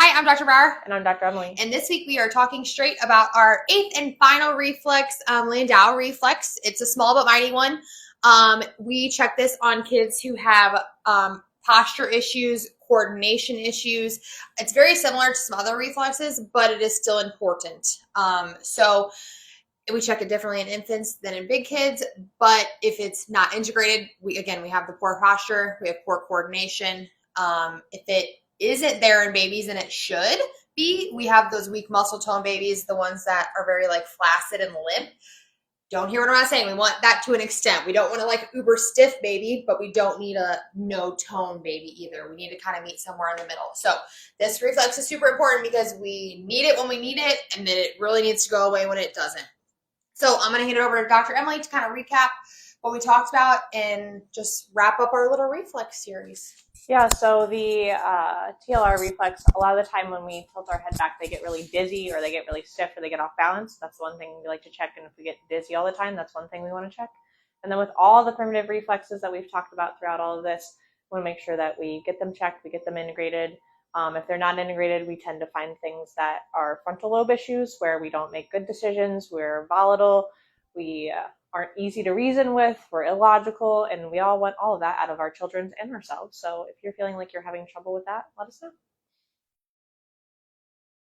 Hi, I'm Dr. Brower. And I'm Dr. Emily. And this week we are talking straight about our 8th and final reflex, Landau Reflex. It's a small but mighty one. We check this on kids who have posture issues, coordination issues. It's very similar to some other reflexes, but it is still important. So we check it differently in infants than in big kids, but if it's not integrated, we have the poor posture, we have poor coordination. If it isn't there in babies, and it should be, we have those weak muscle tone babies, the ones that are very like flaccid and limp. Don't hear what I'm saying. We want that to an extent. We don't want to like uber stiff baby, but we don't need a no tone baby either. We need to kind of meet somewhere in the middle. So this reflex is super important because we need it when we need it, and then it really needs to go away when it doesn't. So I'm going to hand it over to Dr. Emily to kind of recap what we talked about and just wrap up our little reflex series. Yeah, so the TLR reflex, a lot of the time when we tilt our head back, they get really dizzy or they get really stiff or they get off balance. That's one thing we like to check. And if we get dizzy all the time, that's one thing we want to check. And then with all the primitive reflexes that we've talked about throughout all of this, we want to make sure that we get them checked, we get them integrated. If they're not integrated, we tend to find things that are frontal lobe issues where we don't make good decisions, we're volatile, we aren't easy to reason with, we're illogical, and we all want all of that out of our children and ourselves. So if you're feeling like you're having trouble with that, let us know.